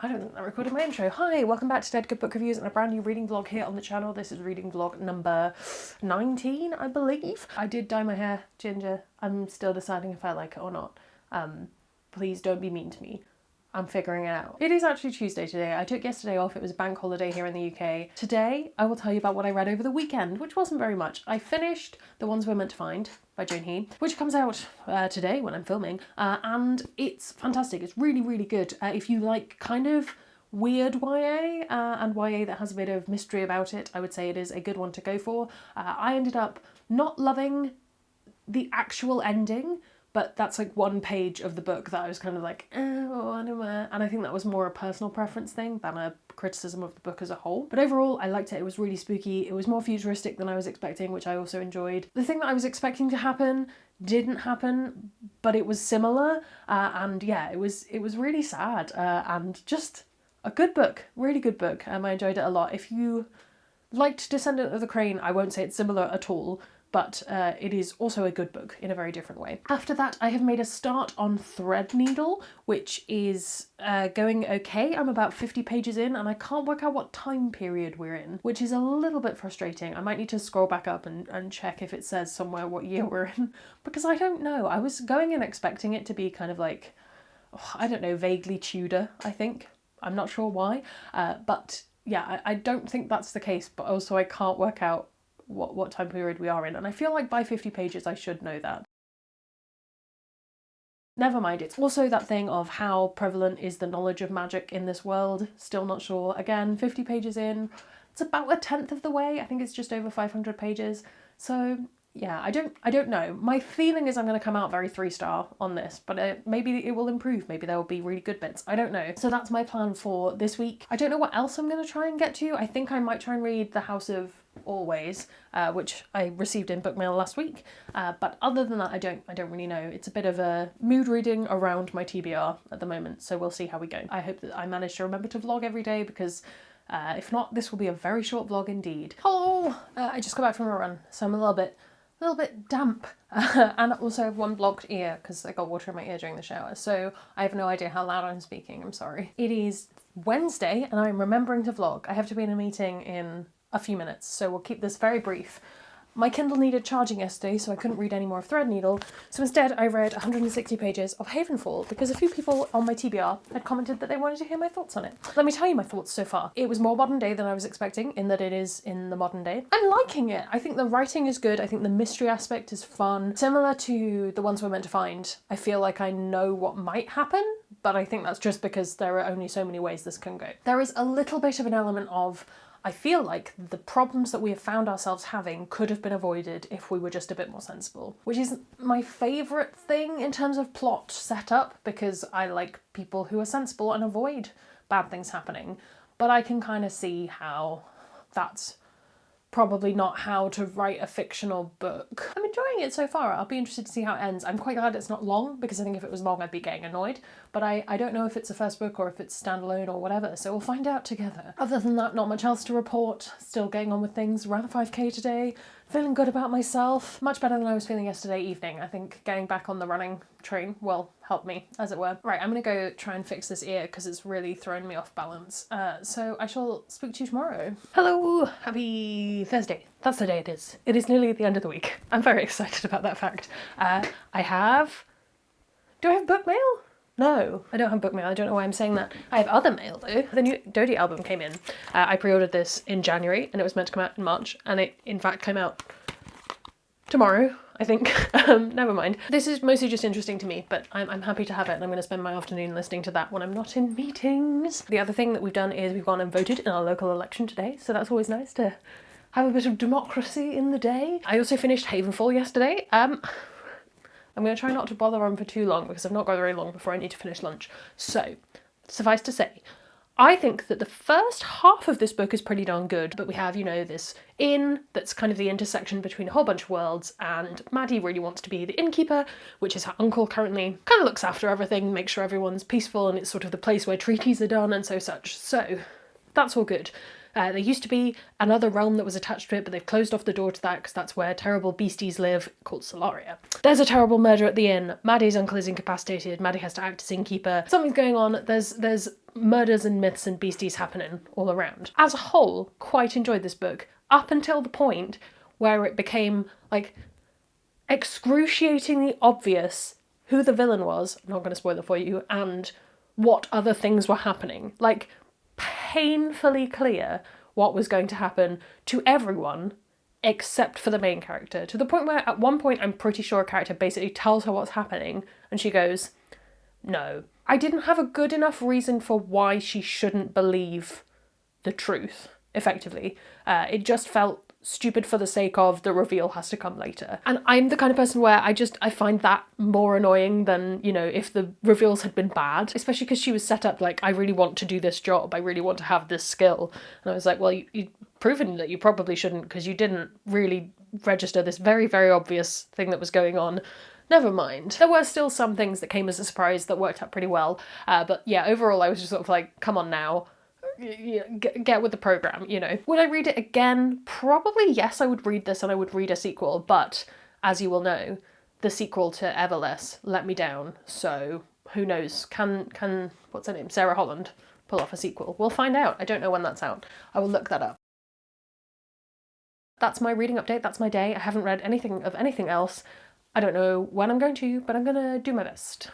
I don't think I recorded my intro. Hi, welcome back to Dead Good Book Reviews and a brand new reading vlog here on the channel. This is reading vlog number 19, I believe. I did dye my hair ginger. I'm still deciding if I like it or not. Please don't be mean to me. I'm figuring it out. It is actually Tuesday today. I took yesterday off. It was a bank holiday here in the UK. Today, I will tell you about what I read over the weekend, which wasn't very much. I finished The Ones We're Meant to Find by Joan He, which comes out today when I'm filming, and it's fantastic. It's really, really good. If you like kind of weird YA and YA that has a bit of mystery about it, I would say it is a good one to go for. I ended up not loving the actual ending, but that's like one page of the book that I was kind of like, and I think that was more a personal preference thing than a criticism of the book as a whole. But overall, I liked it. It was really spooky. It was more futuristic than I was expecting, which I also enjoyed. The thing that I was expecting to happen didn't happen, but it was similar. And yeah, it was really sad and just a good book, really good book. I enjoyed it a lot. If you liked Descendant of the Crane, I won't say it's similar at all, but it is also a good book in a very different way. After that, I have made a start on Threadneedle, which is going okay. I'm about 50 pages in and I can't work out what time period we're in, which is a little bit frustrating. I might need to scroll back up and check if it says somewhere what year we're in, because I don't know. I was going in expecting it to be kind of like, I don't know, vaguely Tudor, I think. I'm not sure why, but yeah, I don't think that's the case, but also I can't work out what time period we are in, and I feel like by 50 pages I should know that. Never mind, it's also that thing of how prevalent is the knowledge of magic in this world. Still not sure. Again, 50 pages in, it's about 1/10 of the way. I think it's just over 500 pages. So yeah, I don't know. My feeling is I'm going to come out very 3-star on this, but maybe it will improve. Maybe there will be really good bits. I don't know. So that's my plan for this week. I don't know what else I'm going to try and get to. I think I might try and read The House of Always, which I received in book mail last week. But other than that, I don't really know. It's a bit of a mood reading around my TBR at the moment, so we'll see how we go. I hope that I manage to remember to vlog every day, because if not, this will be a very short vlog indeed. Hello! I just got back from a run, so I'm a little bit damp, and I also have one blocked ear because I got water in my ear during the shower, so I have no idea how loud I'm speaking. I'm sorry. It is Wednesday and I'm remembering to vlog. I have to be in a meeting in a few minutes, so we'll keep this very brief. My Kindle needed charging yesterday, so I couldn't read any more of Threadneedle, so instead I read 160 pages of Havenfall, because a few people on my TBR had commented that they wanted to hear my thoughts on it. Let me tell you my thoughts so far. It was more modern day than I was expecting, in that it is in the modern day. I'm liking it. I think the writing is good. I think the mystery aspect is fun. Similar to The Ones We're Meant to Find, I feel like I know what might happen, but I think that's just because there are only so many ways this can go. There is a little bit of an element of, I feel like the problems that we have found ourselves having could have been avoided if we were just a bit more sensible, which is my favourite thing in terms of plot setup, because I like people who are sensible and avoid bad things happening, but I can kind of see how that's probably not how to write a fictional book. I'm enjoying it so far. I'll be interested to see how it ends. I'm quite glad it's not long, because I think if it was long I'd be getting annoyed, but I don't know if it's a first book or if it's standalone or whatever, so we'll find out together. Other than that, not much else to report. Still getting on with things. Ran a 5k today. Feeling good about myself. Much better than I was feeling yesterday evening. I think getting back on the running train will help me, as it were. Right, I'm gonna go try and fix this ear because it's really thrown me off balance. So I shall speak to you tomorrow. Hello! Happy Thursday. That's the day it is. It is nearly the end of the week. I'm very excited about that fact. Do I have book mail? No, I don't have book mail. I don't know why I'm saying that. I have other mail though. The new Dodie album came in. I pre-ordered this in January and it was meant to come out in March, and it in fact came out tomorrow, I think. Never mind. This is mostly just interesting to me, but I'm happy to have it, and I'm going to spend my afternoon listening to that when I'm not in meetings. The other thing that we've done is we've gone and voted in our local election today, so that's always nice to have a bit of democracy in the day. I also finished Havenfall yesterday. I'm going to try not to bother on for too long because I've not got very long before I need to finish lunch. So, suffice to say, I think that the first half of this book is pretty darn good, but we have, you know, this inn that's kind of the intersection between a whole bunch of worlds, and Maddie really wants to be the innkeeper, which is her uncle currently, kind of looks after everything, makes sure everyone's peaceful, and it's sort of the place where treaties are done and so such. So, that's all good. There used to be another realm that was attached to it, but they've closed off the door to that because that's where terrible beasties live, called Solaria. There's a terrible murder at the inn. Maddie's uncle is incapacitated. Maddie has to act as innkeeper. Something's going on. There's murders and myths and beasties happening all around. As a whole, quite enjoyed this book, up until the point where it became, like, excruciatingly obvious who the villain was, I'm not going to spoil it for you, and what other things were happening. Like, painfully clear what was going to happen to everyone except for the main character, to the point where at one point I'm pretty sure a character basically tells her what's happening and she goes, no. I didn't have a good enough reason for why she shouldn't believe the truth, effectively. It just felt stupid for the sake of the reveal has to come later. And I'm the kind of person where I find that more annoying than, you know, if the reveals had been bad, especially because she was set up like, I really want to do this job, I really want to have this skill. And I was like, well, you've proven that you probably shouldn't, because you didn't really register this very, very obvious thing that was going on. Never mind. There were still some things that came as a surprise that worked out pretty well. But yeah, overall I was just sort of like, come on now. Get with the program, you know. Would I read it again? Probably yes, I would read this and I would read a sequel, but as you will know, the sequel to Everless let me down, so who knows, can what's her name, Sarah Holland, pull off a sequel? We'll find out. I don't know when that's out. I will look that up. That's my reading update, that's my day. I haven't read anything of anything else. I don't know when I'm going to, but I'm gonna do my best.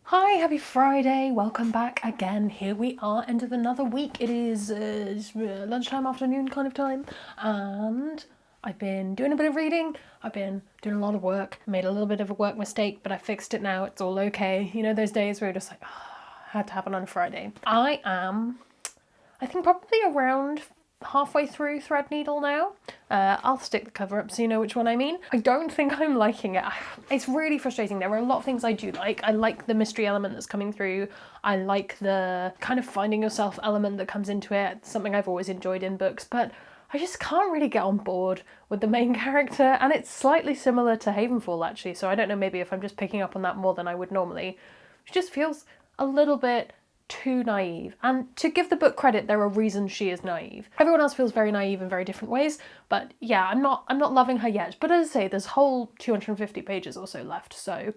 Hi, happy Friday, welcome back again. Here we are, end of another week. It is lunchtime, afternoon kind of time, and I've been doing a bit of reading, I've been doing a lot of work, made a little bit of a work mistake, but I fixed it now, it's all okay. You know those days where you're just like, oh, had to happen on a Friday. I think probably around halfway through Threadneedle now. I'll stick the cover up so you know which one I mean. I don't think I'm liking it. It's really frustrating. There are a lot of things I do like. I like the mystery element that's coming through. I like the kind of finding yourself element that comes into it. It's something I've always enjoyed in books, but I just can't really get on board with the main character, and it's slightly similar to Havenfall actually, so I don't know, maybe if I'm just picking up on that more than I would normally. It just feels a little bit too naive, and to give the book credit, there are reasons she is naive. Everyone else feels very naive in very different ways, but yeah, I'm not loving her yet. But as I say, there's whole 250 pages or so left, so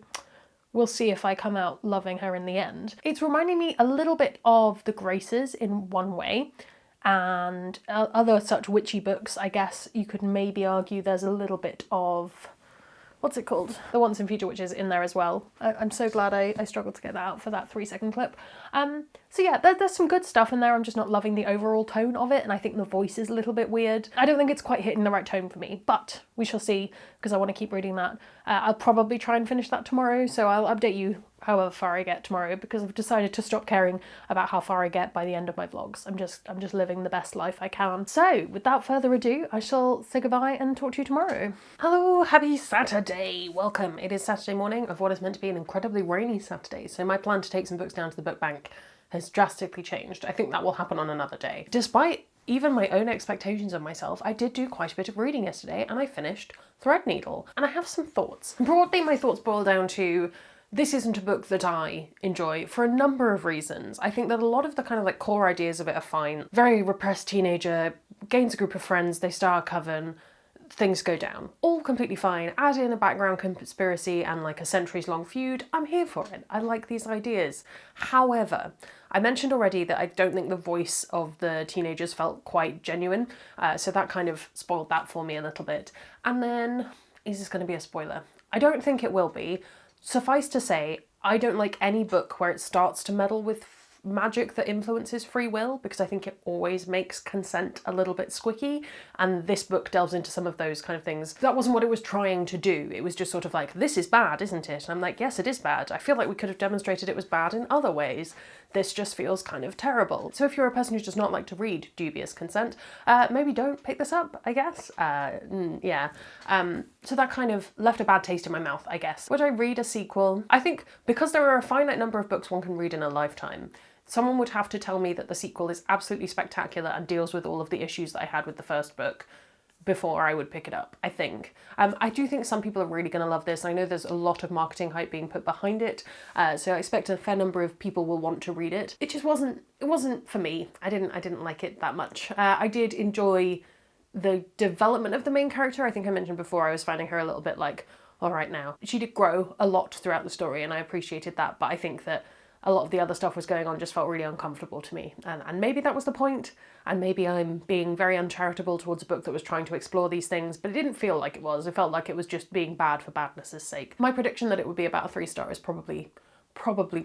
we'll see if I come out loving her in the end. It's reminding me a little bit of The Graces in one way, and other such witchy books. I guess you could maybe argue there's a little bit of, what's it called? The Once and Future Witches in there as well. I'm so glad I struggled to get that out for that 3-second clip. So yeah, there's some good stuff in there. I'm just not loving the overall tone of it, and I think the voice is a little bit weird. I don't think it's quite hitting the right tone for me, but we shall see, because I want to keep reading that. I'll probably try and finish that tomorrow, so I'll update you however far I get tomorrow, because I've decided to stop caring about how far I get by the end of my vlogs. I'm just living the best life I can. So without further ado, I shall say goodbye and talk to you tomorrow. Hello, happy Saturday, welcome. It is Saturday morning of what is meant to be an incredibly rainy Saturday, so my plan to take some books down to the book bank has drastically changed. I think that will happen on another day. Despite even my own expectations of myself, I did do quite a bit of reading yesterday, and I finished Threadneedle, and I have some thoughts. Broadly, my thoughts boil down to, this isn't a book that I enjoy for a number of reasons. I think that a lot of the kind of like core ideas of it are fine. Very repressed teenager, gains a group of friends, they start a coven, things go down. All completely fine. Add in a background conspiracy and like a centuries-long feud, I'm here for it. I like these ideas. However, I mentioned already that I don't think the voice of the teenagers felt quite genuine, so that kind of spoiled that for me a little bit. And then, is this going to be a spoiler? I don't think it will be. Suffice to say, I don't like any book where it starts to meddle with magic that influences free will, because I think it always makes consent a little bit squicky, and this book delves into some of those kind of things. That wasn't what it was trying to do. It was just sort of like, this is bad, isn't it? And I'm like, yes, it is bad. I feel like we could have demonstrated it was bad in other ways. This just feels kind of terrible. So if you're a person who does not like to read dubious consent, maybe don't pick this up, I guess. Yeah. So that kind of left a bad taste in my mouth, I guess. Would I read a sequel? I think because there are a finite number of books one can read in a lifetime, someone would have to tell me that the sequel is absolutely spectacular and deals with all of the issues that I had with the first book before I would pick it up, I think. I do think some people are really going to love this. I know there's a lot of marketing hype being put behind it, so I expect a fair number of people will want to read it. It just wasn't for me. I didn't like it that much. I did enjoy the development of the main character. I think I mentioned before I was finding her a little bit like, all right now. She did grow a lot throughout the story and I appreciated that, but I think that a lot of the other stuff was going on just felt really uncomfortable to me. And maybe that was the point, and maybe I'm being very uncharitable towards a book that was trying to explore these things, but it didn't feel like it was. It felt like it was just being bad for badness' sake. My prediction that it would be about a 3-star is probably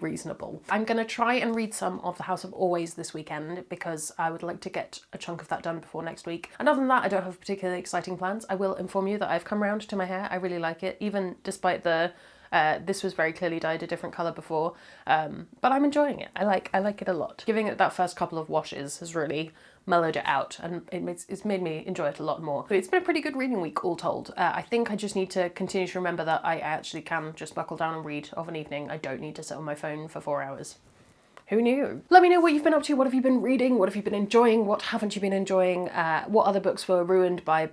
reasonable. I'm going to try and read some of The House of Always this weekend because I would like to get a chunk of that done before next week. And other than that, I don't have particularly exciting plans. I will inform you that I've come round to my hair. I really like it, even despite the this was very clearly dyed a different colour before, but I'm enjoying it. I like it a lot. Giving it that first couple of washes has really mellowed it out, and it's made me enjoy it a lot more. But it's been a pretty good reading week all told. I think I just need to continue to remember that I actually can just buckle down and read of an evening. I don't need to sit on my phone for 4 hours. Who knew? Let me know what you've been up to. What have you been reading? What have you been enjoying? What haven't you been enjoying? What other books were ruined by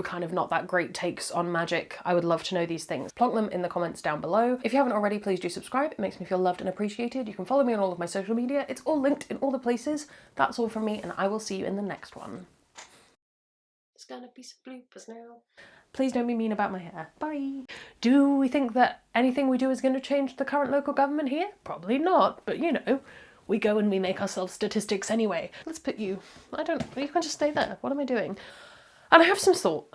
kind of not that great takes on magic? I would love to know these things. Plonk them in the comments down below. If you haven't already, please do subscribe. It makes me feel loved and appreciated. You can follow me on all of my social media. It's all linked in all the places. That's all from me, and I will see you in the next one. It's gonna be some bloopers now. Please don't be mean about my hair. Bye. Do we think that anything we do is going to change the current local government here? Probably not, but you know, we go and we make ourselves statistics anyway. Let's put you, I don't know, you can just stay there. What am I doing? And I have some thought.